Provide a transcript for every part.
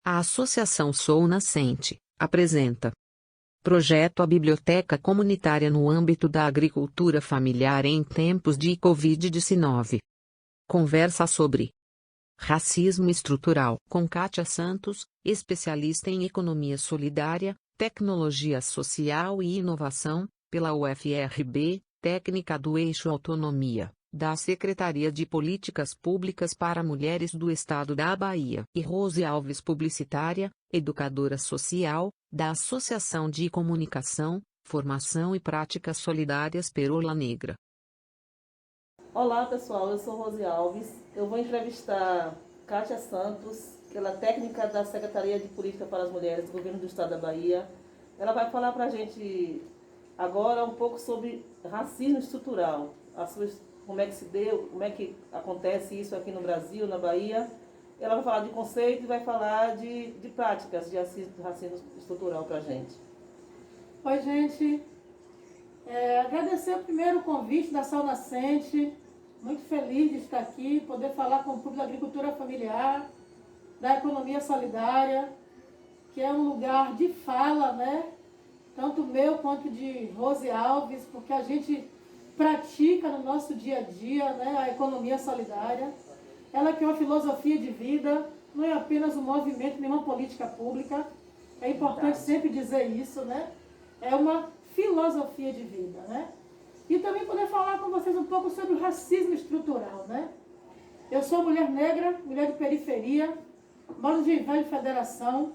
A Associação Sou Nascente apresenta Projeto A Biblioteca Comunitária no âmbito da agricultura familiar em tempos de Covid-19. Conversa sobre racismo estrutural com Kátia Santos, especialista em economia solidária, tecnologia social e inovação, pela UFRB, técnica do eixo Autonomia, da Secretaria de Políticas Públicas para Mulheres do Estado da Bahia. E Rose Alves, publicitária, educadora social, da Associação de Comunicação, Formação e Práticas Solidárias Perola Negra. Olá pessoal, eu sou Rose Alves. Eu vou entrevistar Kátia Santos, que ela é técnica da Secretaria de Política para as Mulheres do Governo do Estado da Bahia. Ela vai falar para a gente agora um pouco sobre racismo estrutural, como é que se deu, como é que acontece isso aqui no Brasil, na Bahia. Ela vai falar de conceito e vai falar de práticas de racismo estrutural para a gente. Oi, gente. Agradecer primeiro o convite da Sou Nascente. Muito feliz de estar aqui, poder falar com o público da agricultura familiar, da economia solidária, que é um lugar de fala, né? Tanto meu quanto de Rose Alves, porque a gente pratica no nosso dia a dia, né, a economia solidária. Ela que é uma filosofia de vida, não é apenas um movimento, nenhuma política pública. É importante sempre dizer isso, né? É uma filosofia de vida, né? E também poder falar com vocês um pouco sobre o racismo estrutural, né? Eu sou mulher negra, mulher de periferia, moro de Velho Federação,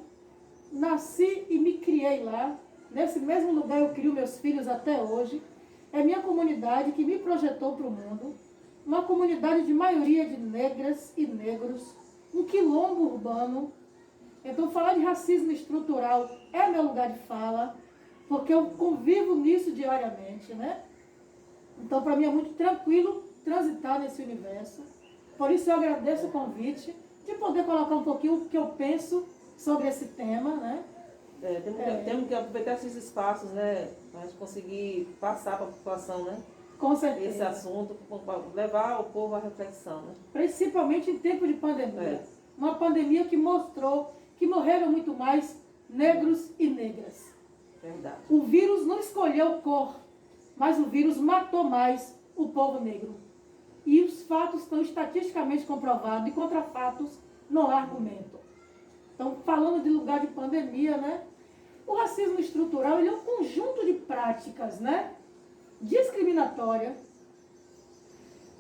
nasci e me criei lá. Nesse mesmo lugar eu crio meus filhos até hoje. É minha comunidade que me projetou para o mundo. Uma comunidade de maioria de negras e negros, um quilombo urbano. Então falar de racismo estrutural é meu lugar de fala, porque eu convivo nisso diariamente, né? Então para mim é muito tranquilo transitar nesse universo. Por isso eu agradeço o convite de poder colocar um pouquinho o que eu penso sobre esse tema, né? Temos que aproveitar esses espaços, né, para a gente conseguir passar para a população, né? Com certeza. Esse assunto, para levar o povo à reflexão, né? Principalmente em tempo de pandemia. Uma pandemia que mostrou que morreram muito mais negros e negras. Verdade. O vírus não escolheu cor, mas o vírus matou mais o povo negro. E os fatos estão estatisticamente comprovados, e contra fatos não há argumento. Então, falando de lugar de pandemia, né? O racismo estrutural ele é um conjunto de práticas, né, discriminatória,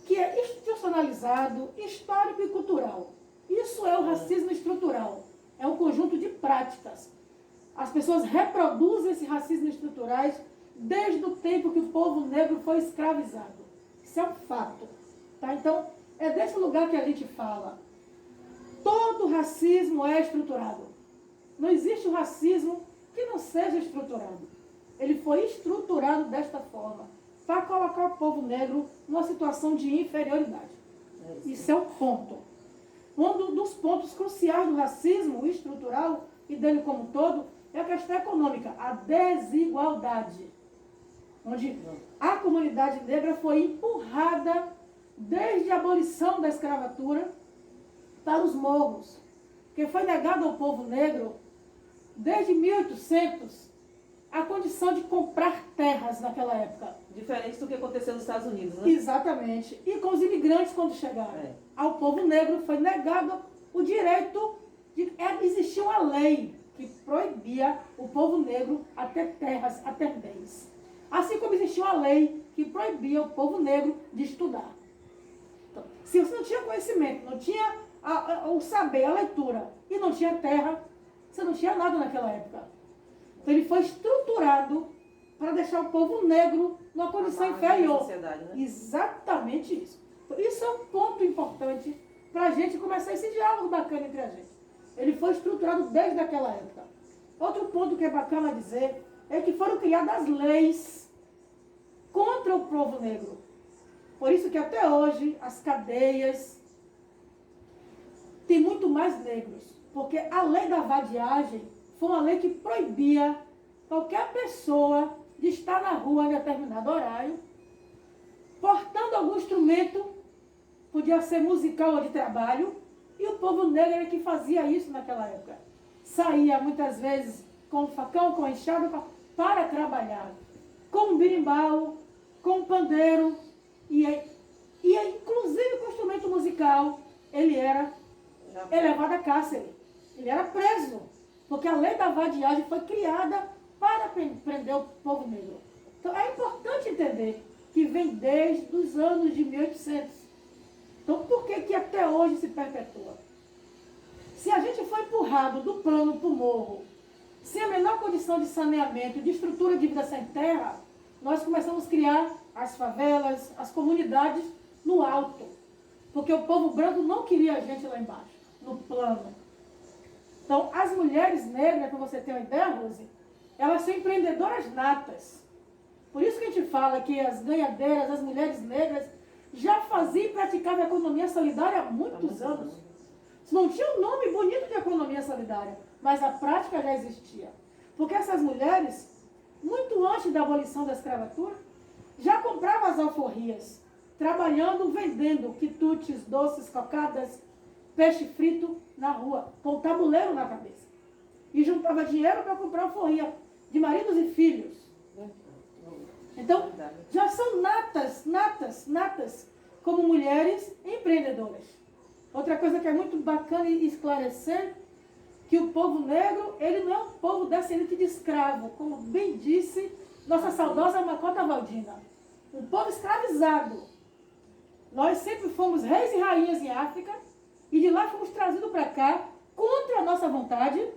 que é institucionalizado, histórico e cultural. Isso é o racismo estrutural. É um conjunto de práticas. As pessoas reproduzem esse racismo estruturais desde o tempo que o povo negro foi escravizado. Isso é um fato. Tá? Então, é desse lugar que a gente fala. Todo racismo é estruturado. Não existe o racismo que não seja estruturado. Ele foi estruturado desta forma, para colocar o povo negro numa situação de inferioridade. Isso é um ponto. Um dos pontos cruciais do racismo estrutural, e dele como um todo, é a questão econômica, a desigualdade. Onde a comunidade negra foi empurrada desde a abolição da escravatura para os morros, porque foi negado ao povo negro, desde 1800, a condição de comprar terras naquela época. Diferente do que aconteceu nos Estados Unidos, né? Exatamente. E com os imigrantes, quando chegaram, ao povo negro foi negado o direito de... Existia uma lei que proibia o povo negro a ter terras, a ter bens. Assim como existia uma lei que proibia o povo negro de estudar. Então, se você não tinha conhecimento, não tinha o saber, a leitura, e não tinha terra, você não tinha nada naquela época. Então ele foi estruturado para deixar o povo negro numa condição inferior. Né? Exatamente isso. Isso é um ponto importante para a gente começar esse diálogo bacana entre a gente. Ele foi estruturado desde aquela época. Outro ponto que é bacana dizer é que foram criadas leis contra o povo negro. Por isso que até hoje as cadeias tem muito mais negros, porque a lei da vadiagem foi uma lei que proibia qualquer pessoa de estar na rua em determinado horário, portando algum instrumento, podia ser musical ou de trabalho, e o povo negro era que fazia isso naquela época. saía muitas vezes com facão, com enxada, para trabalhar. Com um birimbau, com um pandeiro, e inclusive com o instrumento musical, ele era elevado a cárcere. Ele era preso, porque a lei da vadiagem foi criada para prender o povo negro. Então é importante entender que vem desde os anos de 1800. Então por que até hoje se perpetua? Se a gente foi empurrado do plano para o morro, sem a menor condição de saneamento, de estrutura de vida sem terra, nós começamos a criar as favelas, as comunidades no alto. Porque o povo branco não queria a gente lá embaixo, no plano. Então, as mulheres negras, para você ter uma ideia, Rose, elas são empreendedoras natas. Por isso que a gente fala que as ganhadeiras, as mulheres negras, já faziam e praticavam a economia solidária há muitos anos. Não tinha um nome bonito de economia solidária, mas a prática já existia. Porque essas mulheres, muito antes da abolição da escravatura, já compravam as alforrias, trabalhando, vendendo quitutes, doces, cocadas, peixe frito na rua, com o tabuleiro na cabeça. E juntava dinheiro para comprar alforria de maridos e filhos. Então, já são natas, como mulheres empreendedoras. Outra coisa que é muito bacana esclarecer, que o povo negro, ele não é um povo descendente de escravo, como bem disse nossa saudosa Macota Valdina. Um povo escravizado. Nós sempre fomos reis e rainhas em África, e de lá fomos trazidos para cá, contra a nossa vontade,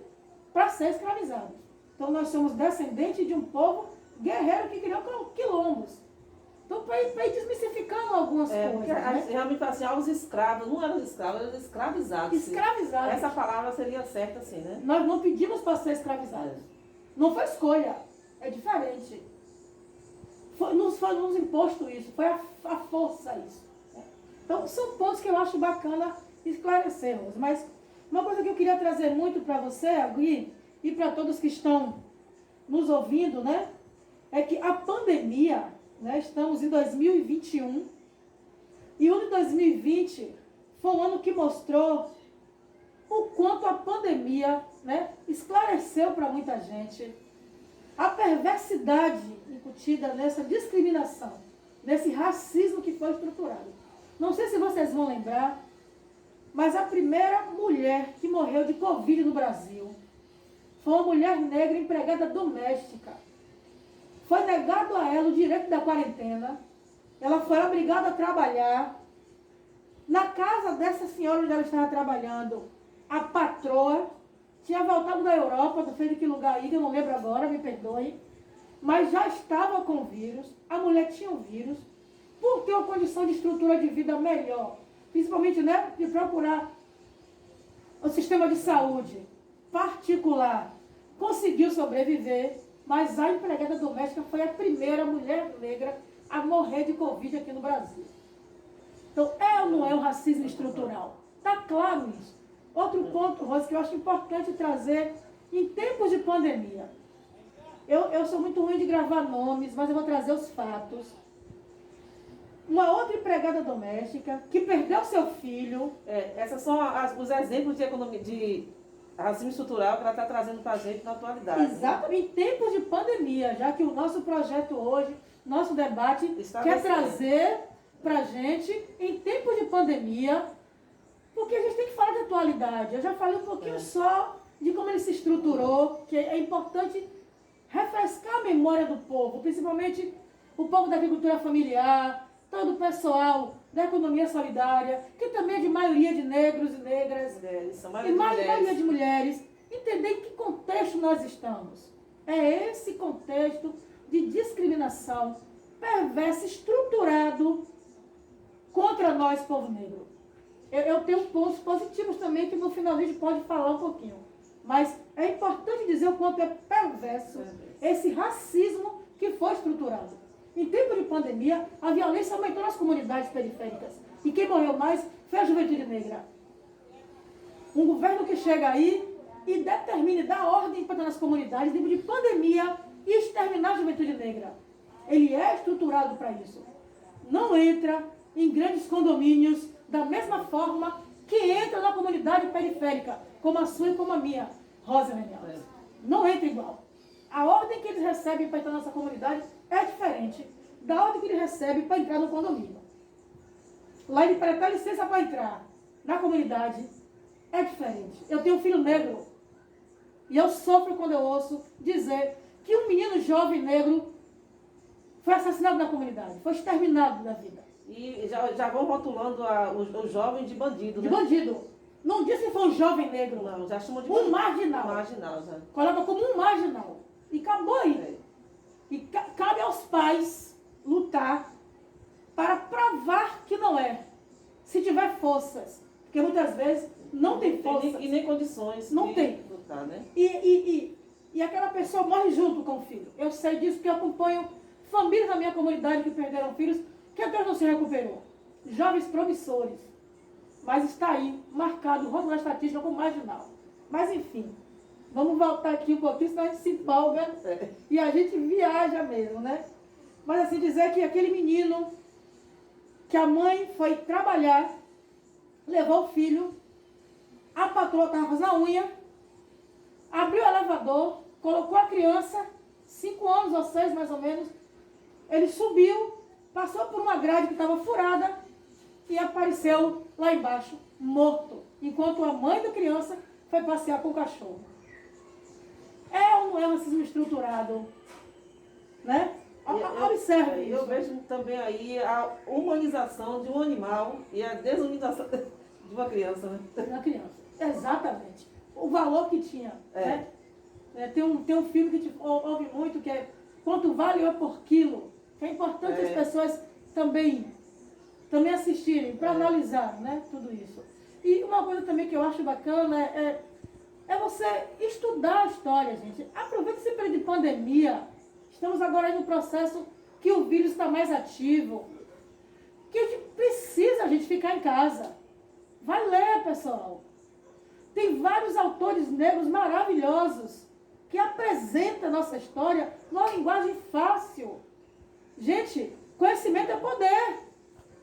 para ser escravizados. Então nós somos descendentes de um povo guerreiro que criou quilombos. Então, para ir desmistificando algumas coisas. Né? Realmente, assim, os escravos, não eram escravos, eram escravizados. Escravizados. Essa palavra seria certa, assim, né? Nós não pedimos para ser escravizados. Não foi escolha. É diferente. Foi nos imposto isso. Foi a força isso. Né? Então, são pontos que eu acho bacana esclarecermos. Mas uma coisa que eu queria trazer muito para você, Agui, e para todos que estão nos ouvindo, né? É que a pandemia, né, estamos em 2021, e o ano de 2020 foi um ano que mostrou o quanto a pandemia, né, esclareceu para muita gente a perversidade incutida nessa discriminação, nesse racismo que foi estruturado. Não sei se vocês vão lembrar, mas a primeira mulher que morreu de Covid no Brasil foi uma mulher negra empregada doméstica. Foi negado a ela o direito da quarentena. Ela foi obrigada a trabalhar. Na casa dessa senhora onde ela estava trabalhando, a patroa tinha voltado da Europa, não sei de que lugar ainda, eu não lembro agora, me perdoe, mas já estava com o vírus. A mulher tinha o vírus, por ter uma condição de estrutura de vida melhor, principalmente, né, de procurar o sistema de saúde particular, conseguiu sobreviver. Mas a empregada doméstica foi a primeira mulher negra a morrer de Covid aqui no Brasil. Então, é ou não é um racismo estrutural? Está claro isso. Outro ponto, Rose, que eu acho importante trazer em tempos de pandemia. Eu sou muito ruim de gravar nomes, mas eu vou trazer os fatos. Uma outra empregada doméstica que perdeu seu filho. Esses são os exemplos de economia, de racismo estrutural que ela está trazendo para a gente na atualidade. Exatamente, em tempos de pandemia, já que o nosso projeto hoje, nosso debate, quer trazer para a gente, em tempos de pandemia, porque a gente tem que falar de atualidade. Eu já falei um pouquinho só de como ele se estruturou, que é importante refrescar a memória do povo, principalmente o povo da agricultura familiar, todo o pessoal da economia solidária, que também é de maioria de negros e negras, e maioria de mulheres, entender em que contexto nós estamos. É esse contexto de discriminação perverso, estruturado contra nós, povo negro. Eu tenho pontos positivos também que no final a gente pode falar um pouquinho. Mas é importante dizer o quanto é perverso esse racismo que foi estruturado. Em tempo de pandemia, a violência aumentou nas comunidades periféricas. E quem morreu mais foi a juventude negra. Um governo que chega aí e determine, dá ordem para nas comunidades, em tempo de pandemia, e exterminar a juventude negra. Ele é estruturado para isso. Não entra em grandes condomínios da mesma forma que entra na comunidade periférica, como a sua e como a minha. Rosa Alves. Não entra igual. A ordem que eles recebem para entrar na nossa comunidade é diferente da ordem que eles recebem para entrar no condomínio. Lá ele pede licença para entrar na comunidade é diferente. Eu tenho um filho negro e eu sofro quando eu ouço dizer que um menino jovem negro foi assassinado na comunidade, foi exterminado da vida. E já vão rotulando o jovem de bandido, De né? bandido. Não diz que foi um jovem negro. Não, já chamam de Um marginal. marginal, já. Coloca como um marginal. E acabou aí. É. E cabe aos pais lutar para provar que não é. Se tiver forças. Porque muitas vezes não tem forças. E nem condições Não de tem. lutar, né? E aquela pessoa morre junto com o filho. Eu sei disso porque eu acompanho famílias da minha comunidade que perderam filhos que até não se recuperou. Jovens promissores. Mas está aí, marcado, rótulo da estatística como marginal. Mas enfim, vamos voltar aqui um pouquinho, senão a gente se empolga e a gente viaja mesmo, né? Mas assim, dizer que aquele menino, que a mãe foi trabalhar, levou o filho, a patroa estava fazendo a unha, abriu o elevador, colocou a criança, 5 anos ou 6 mais ou menos, ele subiu, passou por uma grade que estava furada e apareceu lá embaixo, morto, enquanto a mãe da criança foi passear com o cachorro. É ou não é um racismo estruturado? Né? Observe isso. Eu vejo também aí a humanização de um animal e a desumanização de uma criança, né? Da criança. Exatamente. O valor que tinha. Né? Tem um filme que a gente ouve muito, que é Quanto Vale Eu por Quilo. Que é importante as pessoas também assistirem, para analisar, né, tudo isso. E uma coisa também que eu acho bacana é você estudar a história, gente. Aproveita esse período de pandemia. Estamos agora aí no processo que o vírus está mais ativo. Que a gente precisa, ficar em casa. Vai ler, pessoal. Tem vários autores negros maravilhosos que apresentam a nossa história numa linguagem fácil. Gente, conhecimento é poder.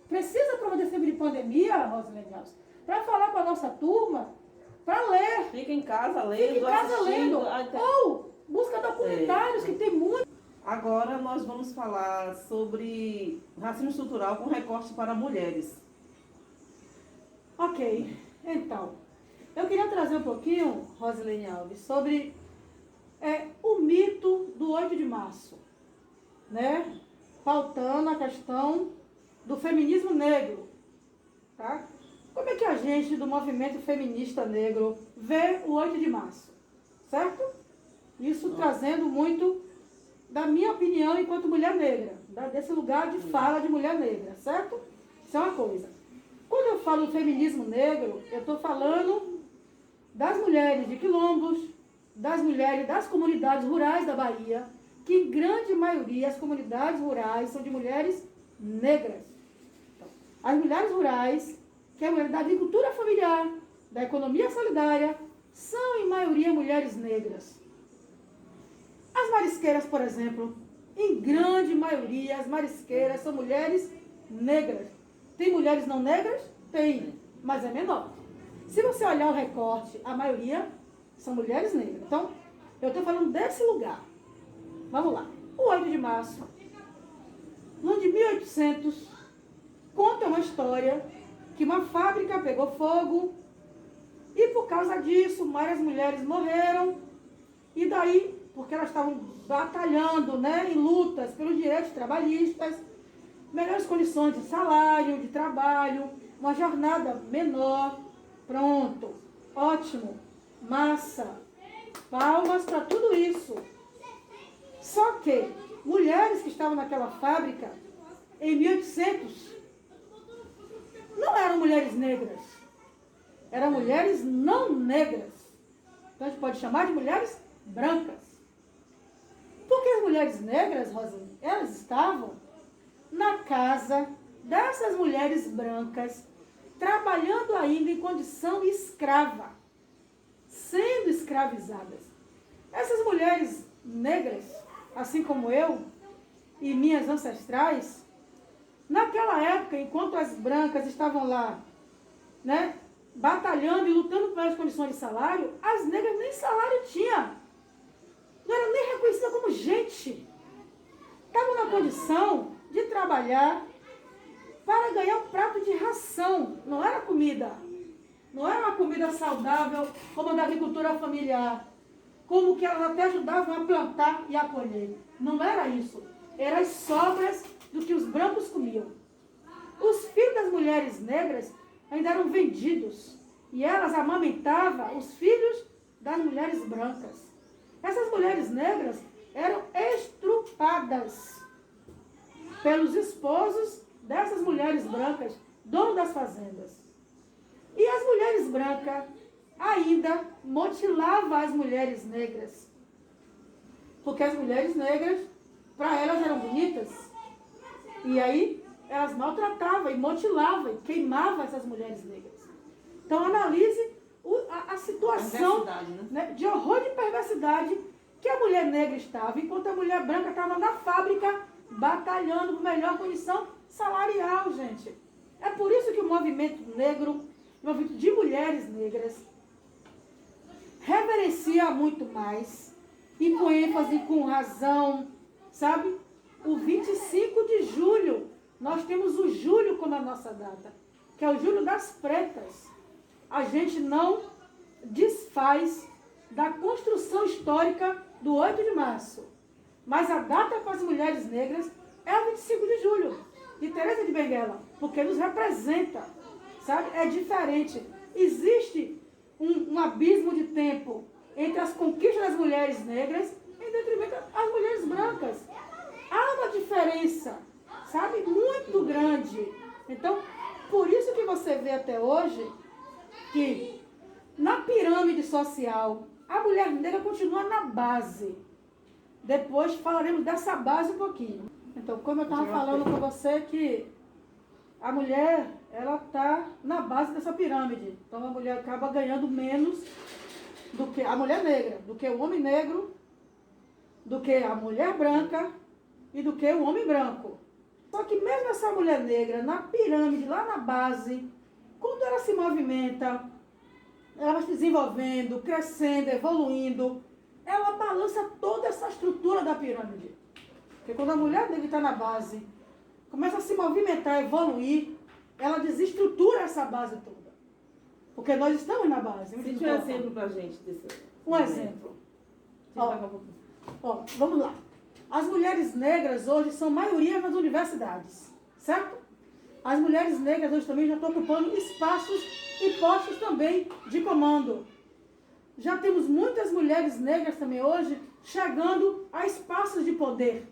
Precisa aproveitar esse tempo de pandemia, Rosalene Alves, para falar com a nossa turma, para ler. Fica em casa lendo, Fica em casa lendo. assistindo. Ou busca documentários, que tem muito. Agora nós vamos falar sobre racismo estrutural com recorte para mulheres. Ok, então, eu queria trazer um pouquinho, Rosalene Alves, sobre o mito do 8 de março, né? Pautando a questão do feminismo negro, tá? Como é que a gente do movimento feminista negro vê o 8 de março, certo? Isso trazendo muito da minha opinião enquanto mulher negra, desse lugar de fala de mulher negra, certo? Isso é uma coisa. Quando eu falo do feminismo negro, eu estou falando das mulheres de quilombos, das mulheres das comunidades rurais da Bahia, que em grande maioria as comunidades rurais são de mulheres negras. Então, as mulheres rurais, que é a mulher da agricultura familiar, da economia solidária, são em maioria mulheres negras. As marisqueiras, por exemplo, em grande maioria as marisqueiras são mulheres negras. Tem mulheres não negras? Tem, mas é menor. Se você olhar o recorte, a maioria são mulheres negras. Então, eu estou falando desse lugar. Vamos lá. O 8 de março, no ano de 1800, conta uma história que uma fábrica pegou fogo e por causa disso várias mulheres morreram e daí, porque elas estavam batalhando, né, em lutas pelos direitos trabalhistas, melhores condições de salário, de trabalho, uma jornada menor, pronto, ótimo, massa, palmas para tudo isso. Só que mulheres que estavam naquela fábrica em 1800 não eram mulheres negras, eram mulheres não negras. Então a gente pode chamar de mulheres brancas. Porque as mulheres negras, Rosane, elas estavam na casa dessas mulheres brancas, trabalhando ainda em condição escrava, sendo escravizadas. Essas mulheres negras, assim como eu e minhas ancestrais, naquela época, enquanto as brancas estavam lá, né, batalhando e lutando pelas condições de salário, as negras nem salário tinham. Não eram nem reconhecidas como gente. Estavam na condição de trabalhar para ganhar um prato de ração. Não era comida. Não era uma comida saudável como a da agricultura familiar. Como que elas até ajudavam a plantar e a colher. Não era isso. Eram as sobras do que os brancos comiam. Os filhos das mulheres negras ainda eram vendidos. E elas amamentavam os filhos das mulheres brancas. Essas mulheres negras eram estrupadas pelos esposos dessas mulheres brancas, donos das fazendas. E as mulheres brancas ainda mutilavam as mulheres negras. Porque as mulheres negras, para elas, eram bonitas. E aí, elas maltratavam e mutilavam e queimavam essas mulheres negras. Então, analise a situação, né, de horror e perversidade que a mulher negra estava, enquanto a mulher branca estava na fábrica batalhando por melhor condição salarial, gente. É por isso que o movimento negro, o movimento de mulheres negras, reverencia muito mais, e com ênfase, com razão, sabe? O 25 de julho, nós temos o julho como a nossa data, que é o julho das pretas. A gente não desfaz da construção histórica do 8 de março. Mas a data para as mulheres negras é o 25 de julho, de Teresa de Benguela, porque nos representa, sabe? É diferente. Existe um abismo de tempo entre as conquistas das mulheres negras em detrimento das mulheres brancas. Há uma diferença, sabe? Muito grande. Então, por isso que você vê até hoje que na pirâmide social, a mulher negra continua na base. Depois falaremos dessa base um pouquinho. Então, como eu estava falando com você, que a mulher, ela está na base dessa pirâmide. Então, a mulher acaba ganhando menos do que a mulher negra, do que o homem negro, do que a mulher branca e do que o homem branco. Só que mesmo essa mulher negra, na pirâmide, lá na base, quando ela se movimenta, ela vai se desenvolvendo, crescendo, evoluindo, ela balança toda essa estrutura da pirâmide. Porque quando a mulher negra está na base, começa a se movimentar, evoluir, ela desestrutura essa base toda. Porque nós estamos na base. Cite um exemplo para a gente desse. Um exemplo. Ó, vamos lá. As mulheres negras hoje são maioria nas universidades, certo? As mulheres negras hoje também já estão ocupando espaços e postos também de comando. Já temos muitas mulheres negras também hoje chegando a espaços de poder.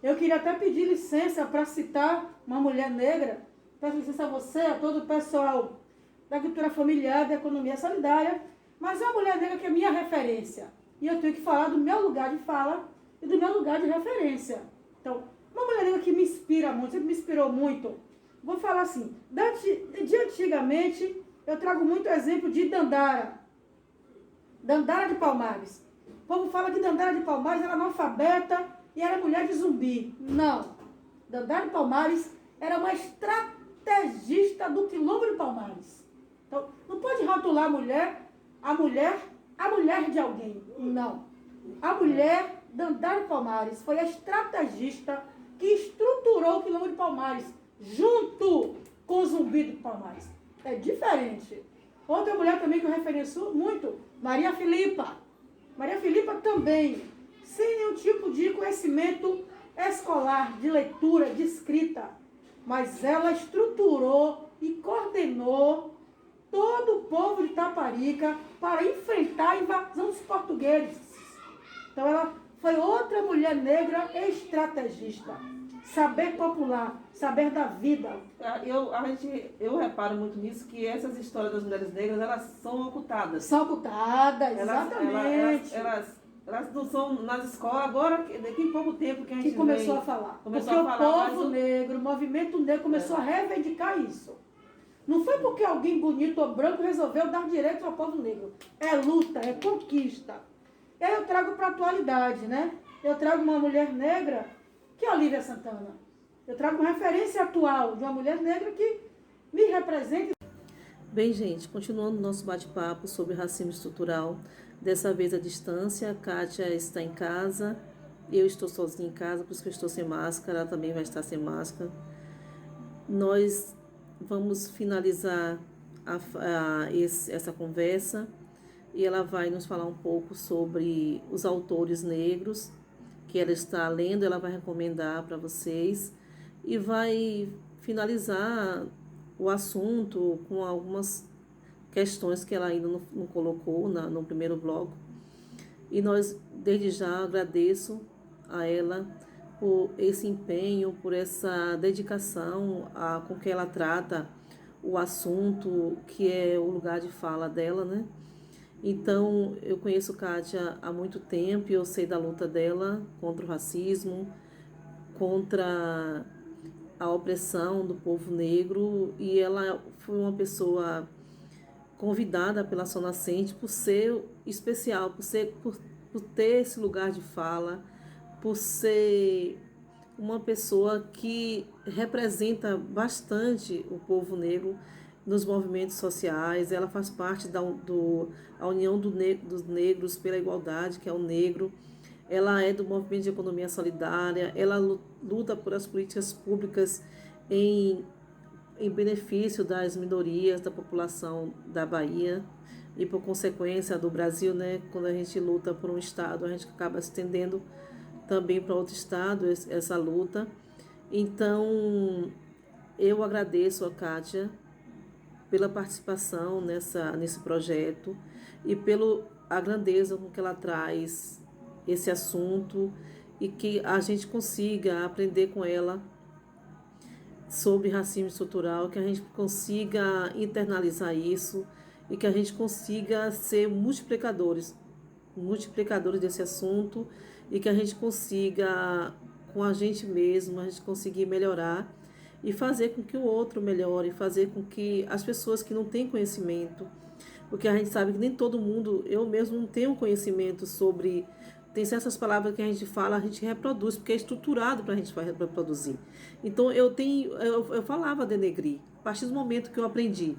Eu queria até pedir licença para citar uma mulher negra. Peço licença a você, a todo o pessoal da agricultura familiar, da economia solidária, mas é uma mulher negra que é minha referência. E eu tenho que falar do meu lugar de fala e do meu lugar de referência. Então, uma mulher negra que me inspira muito, sempre me inspirou muito. Vou falar assim, de antigamente, eu trago muito exemplo de Dandara. Dandara de Palmares. O povo fala que Dandara de Palmares era analfabeta e era mulher de zumbi. Não. Dandara de Palmares era uma estrategista do Quilombo de Palmares. Então, não pode rotular a mulher de alguém. Não. A mulher, Dandara de Palmares, foi a estrategista que estruturou o Quilombo de Palmares, junto com o Zumbi de Palmares. É diferente. Outra mulher também que eu referencio muito, Maria Filipa. Maria Filipa também, sem nenhum tipo de conhecimento escolar, de leitura, de escrita, mas ela estruturou e coordenou todo o povo de Taparica para enfrentar a invasão dos portugueses. Então ela foi outra mulher negra estrategista. Saber popular, saber da vida. Eu reparo muito nisso, que essas histórias das mulheres negras, elas são ocultadas. São ocultadas, exatamente. Elas não são nas escolas, agora, daqui a pouco tempo que a gente começou a falar. Porque o povo negro, o movimento negro começou a reivindicar isso. Não foi porque alguém bonito ou branco resolveu dar direito ao povo negro. É luta, é conquista. E aí eu trago para a atualidade, né? Eu trago uma mulher negra, que é a Olívia Santana. Eu trago uma referência atual de uma mulher negra que me representa. Bem, gente, continuando o nosso bate-papo sobre racismo estrutural, dessa vez à distância, a Kátia está em casa, eu estou sozinha em casa, por isso que eu estou sem máscara, ela também vai estar sem máscara. Nós vamos finalizar essa conversa e ela vai nos falar um pouco sobre os autores negros que ela está lendo, ela vai recomendar para vocês e vai finalizar o assunto com algumas questões que ela ainda não colocou no primeiro bloco. E nós, desde já, agradeço a ela por esse empenho, por essa dedicação com que ela trata o assunto que é o lugar de fala dela, né? Então, eu conheço Kátia há muito tempo e eu sei da luta dela contra o racismo, contra a opressão do povo negro, e ela foi uma pessoa convidada pela Sol Nascente por ser especial, por ter esse lugar de fala, por ser uma pessoa que representa bastante o povo negro nos movimentos sociais. Ela faz parte da União dos Negros pela Igualdade, que é o Negro. Ela é do movimento de economia solidária, ela luta por as políticas públicas em benefício das minorias da população da Bahia e, por consequência, do Brasil, né? Quando a gente luta por um estado, a gente acaba se estendendo também para outro estado essa luta. Então, eu agradeço a Kátia pela participação nesse projeto e pela grandeza com que ela traz esse assunto e que a gente consiga aprender com ela sobre racismo estrutural, que a gente consiga internalizar isso e que a gente consiga ser multiplicadores desse assunto e que a gente consiga, com a gente mesmo, a gente conseguir melhorar e fazer com que o outro melhore, fazer com que as pessoas que não têm conhecimento, porque a gente sabe que nem todo mundo, eu mesmo não tenho conhecimento sobre. Tem certas palavras que a gente fala, a gente reproduz, porque é estruturado para a gente reproduzir. Então eu falava denegrir. A partir do momento que eu aprendi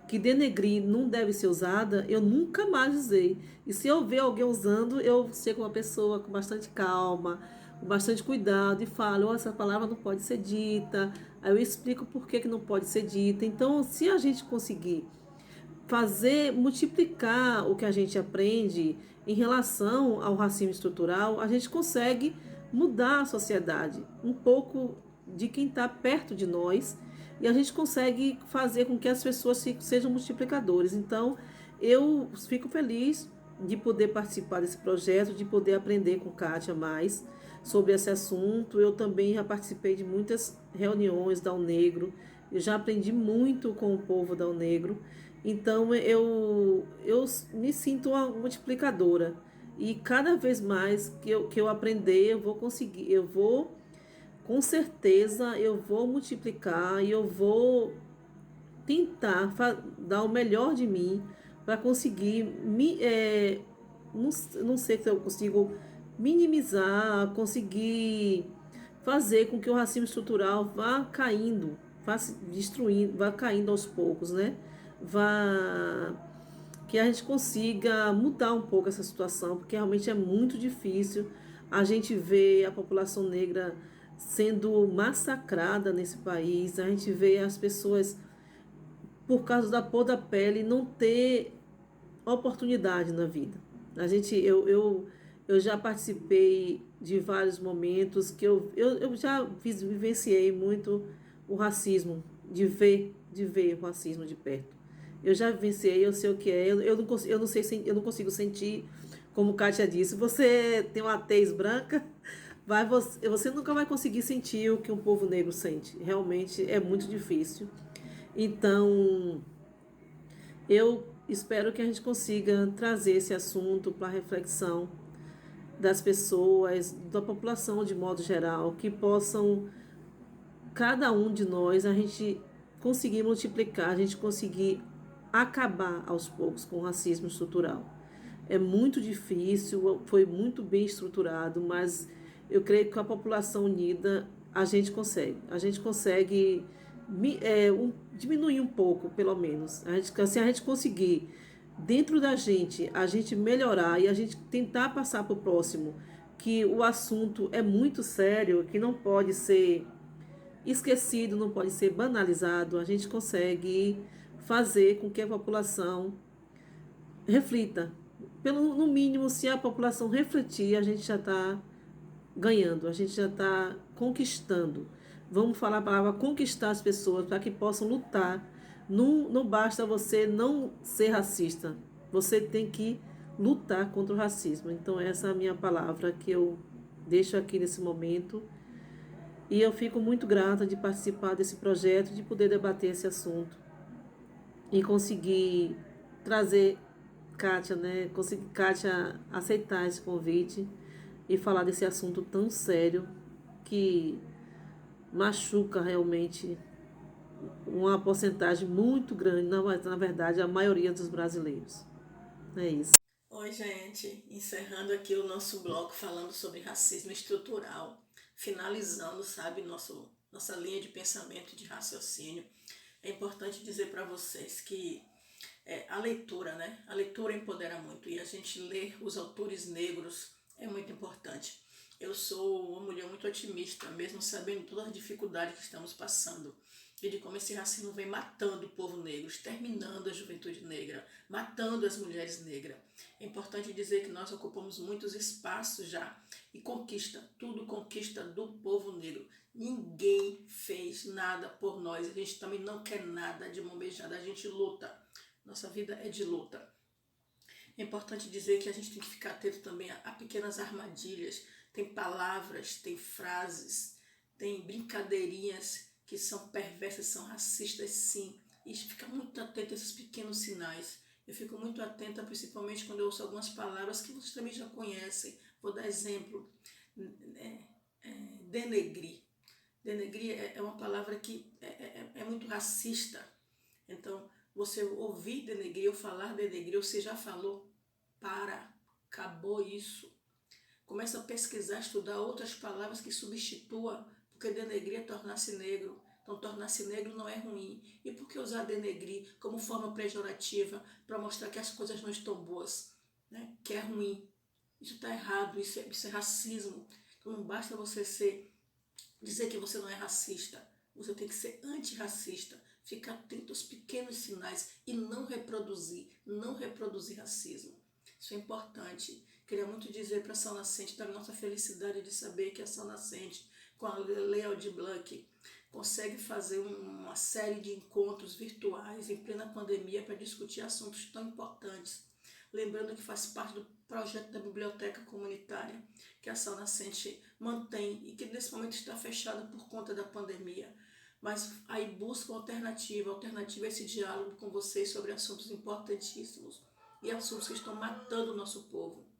que denegrir não deve ser usada, eu nunca mais usei. E se eu ver alguém usando, eu chego uma pessoa com bastante calma, com bastante cuidado e falo, oh, essa palavra não pode ser dita. Aí eu explico por que não pode ser dita. Então, se a gente conseguir multiplicar o que a gente aprende em relação ao racismo estrutural, a gente consegue mudar a sociedade, um pouco de quem está perto de nós, e a gente consegue fazer com que as pessoas sejam multiplicadores. Então, eu fico feliz de poder participar desse projeto, de poder aprender com Kátia mais sobre esse assunto. Eu também já participei de muitas reuniões da UNegro, eu já aprendi muito com o povo da UNegro. Então eu me sinto uma multiplicadora. E cada vez mais que eu aprender, eu vou conseguir, com certeza, eu vou multiplicar e eu vou tentar dar o melhor de mim para conseguir não sei se eu consigo minimizar, conseguir fazer com que o racismo estrutural vá caindo, vá se destruindo, vá caindo aos poucos, né? Que a gente consiga mudar um pouco essa situação, porque realmente é muito difícil a gente ver a população negra sendo massacrada nesse país, a gente vê as pessoas, por causa da cor da pele, não ter oportunidade na vida. Eu já participei de vários momentos que eu já vivenciei muito o racismo, de ver o racismo de perto. Eu já vivenciei, eu sei o que é, eu não consigo sentir, como Kátia disse, você tem uma tez branca, você nunca vai conseguir sentir o que um povo negro sente. Realmente é muito difícil. Então, eu espero que a gente consiga trazer esse assunto para a reflexão das pessoas, da população de modo geral, que possam, cada um de nós, a gente conseguir multiplicar, a gente conseguir acabar aos poucos com o racismo estrutural. É muito difícil, foi muito bem estruturado, mas eu creio que com a população unida a gente consegue. A gente consegue diminuir um pouco, pelo menos. Se a gente conseguir, dentro da gente, a gente melhorar e a gente tentar passar para o próximo que o assunto é muito sério, que não pode ser esquecido, não pode ser banalizado, a gente consegue fazer com que a população reflita. No mínimo, se a população refletir, a gente já está ganhando, a gente já está conquistando. Vamos falar a palavra conquistar as pessoas para que possam lutar. Não basta você não ser racista, você tem que lutar contra o racismo. Então, essa é a minha palavra que eu deixo aqui nesse momento. E eu fico muito grata de participar desse projeto, de poder debater esse assunto e conseguir trazer Kátia, né? Conseguir Kátia aceitar esse convite e falar desse assunto tão sério que machuca realmente uma porcentagem muito grande, na verdade, a maioria dos brasileiros. É isso. Oi, gente. Encerrando aqui o nosso bloco falando sobre racismo estrutural, finalizando, sabe, nossa linha de pensamento e de raciocínio. É importante dizer para vocês que a leitura, né? A leitura empodera muito e a gente ler os autores negros é muito importante. Eu sou uma mulher muito otimista, mesmo sabendo todas as dificuldades que estamos passando e de como esse racismo vem matando o povo negro, exterminando a juventude negra, matando as mulheres negras. É importante dizer que nós ocupamos muitos espaços já e tudo conquista do povo negro. Ninguém fez nada por nós, a gente também não quer nada de mão beijada, a gente luta. Nossa vida é de luta. É importante dizer que a gente tem que ficar atento também a pequenas armadilhas. Tem palavras, tem frases, tem brincadeirinhas que são perversas, são racistas sim. E a gente fica muito atento a esses pequenos sinais. Eu fico muito atenta, principalmente quando eu ouço algumas palavras que vocês também já conhecem. Vou dar exemplo. Denegrir. Denegrir é uma palavra que é muito racista. Então, você ouvir denegrir ou falar denegrir, você já falou, acabou isso. Começa a pesquisar, estudar outras palavras que substitua, porque denegrir é tornar-se negro. Então, tornar-se negro não é ruim. E por que usar denegrir como forma pejorativa para mostrar que as coisas não estão boas, né? Que é ruim. Isso está errado, isso é racismo. Então, não basta você dizer que você não é racista. Você tem que ser antirracista. Ficar atento aos pequenos sinais e não reproduzir racismo. Isso é importante. Queria muito dizer para a Ação Nascente da nossa felicidade de saber que a Ação Nascente, com a Lei Aldir Blanc, consegue fazer uma série de encontros virtuais em plena pandemia para discutir assuntos tão importantes. Lembrando que faz parte do projeto da Biblioteca Comunitária, que a Ação Nascente mantém e que nesse momento está fechada por conta da pandemia. Mas aí busca uma alternativa a esse diálogo com vocês sobre assuntos importantíssimos e assuntos que estão matando o nosso povo.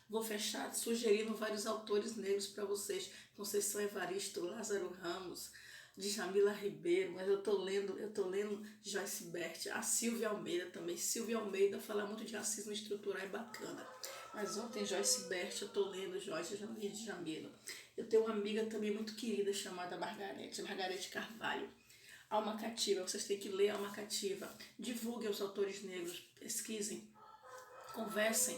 Vou fechar sugerindo vários autores negros para vocês, Conceição Evaristo, Lázaro Ramos, Djamila Ribeiro, mas eu tô lendo Joyce Bert, a Silvia Almeida também. Silvia Almeida fala muito de racismo estrutural, é bacana. Mas ontem Joyce Bert, eu tô lendo Joyce e Djamila. Eu tenho uma amiga também muito querida chamada Margarete Carvalho. Alma Cativa, vocês têm que ler Alma Cativa. Divulguem os autores negros, pesquisem, conversem,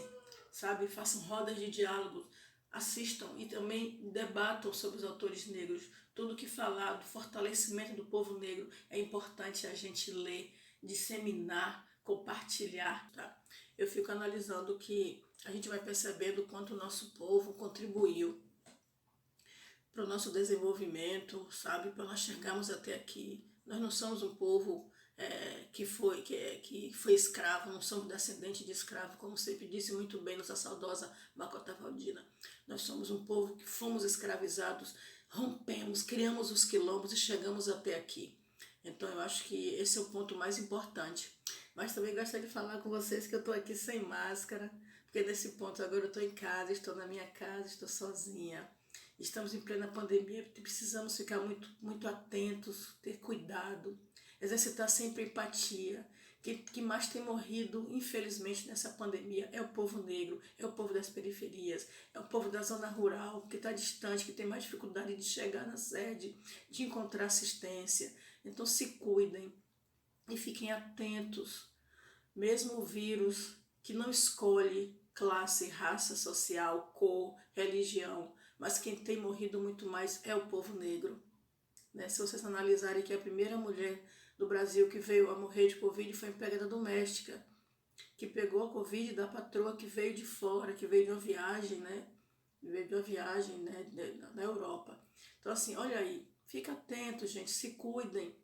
sabe? Façam rodas de diálogo, assistam e também debatam sobre os autores negros. Tudo que falar do fortalecimento do povo negro é importante a gente ler, disseminar, compartilhar, tá? Eu fico analisando que a gente vai percebendo o quanto o nosso povo contribuiu para o nosso desenvolvimento, sabe? Para nós chegarmos até aqui. Nós não somos um povo que foi escravo, não somos descendentes de escravo, como sempre disse muito bem nossa saudosa Bacota Valdina. Nós somos um povo que fomos escravizados, rompemos, criamos os quilombos e chegamos até aqui. Então eu acho que esse é o ponto mais importante. Mas também gostaria de falar com vocês que eu estou aqui sem máscara, porque nesse ponto agora eu estou em casa, estou na minha casa, estou sozinha. Estamos em plena pandemia, precisamos ficar muito, muito atentos, ter cuidado, exercitar sempre empatia. Que mais tem morrido, infelizmente, nessa pandemia é o povo negro, é o povo das periferias, é o povo da zona rural, que está distante, que tem mais dificuldade de chegar na sede, de encontrar assistência. Então se cuidem e fiquem atentos. Mesmo o vírus que não escolhe classe, raça social, cor, religião, mas quem tem morrido muito mais é o povo negro. Né? Se vocês analisarem que a primeira mulher do Brasil que veio a morrer de Covid foi empregada doméstica, que pegou a Covid da patroa que veio de fora, que veio de uma viagem, né? Veio de uma viagem, né, na Europa. Então assim, olha aí, fica atento, gente, se cuidem,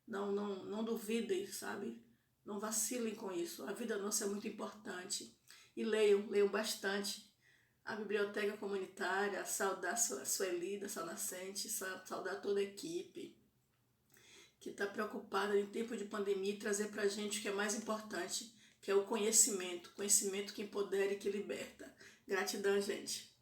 não duvidem, sabe? Não vacilem com isso, a vida nossa é muito importante. E leiam bastante a biblioteca comunitária, saudar a Sueli da Sal Nascente, saudar toda a equipe que está preocupada em tempo de pandemia e trazer para a gente o que é mais importante, que é o conhecimento que empodera e que liberta. Gratidão, gente.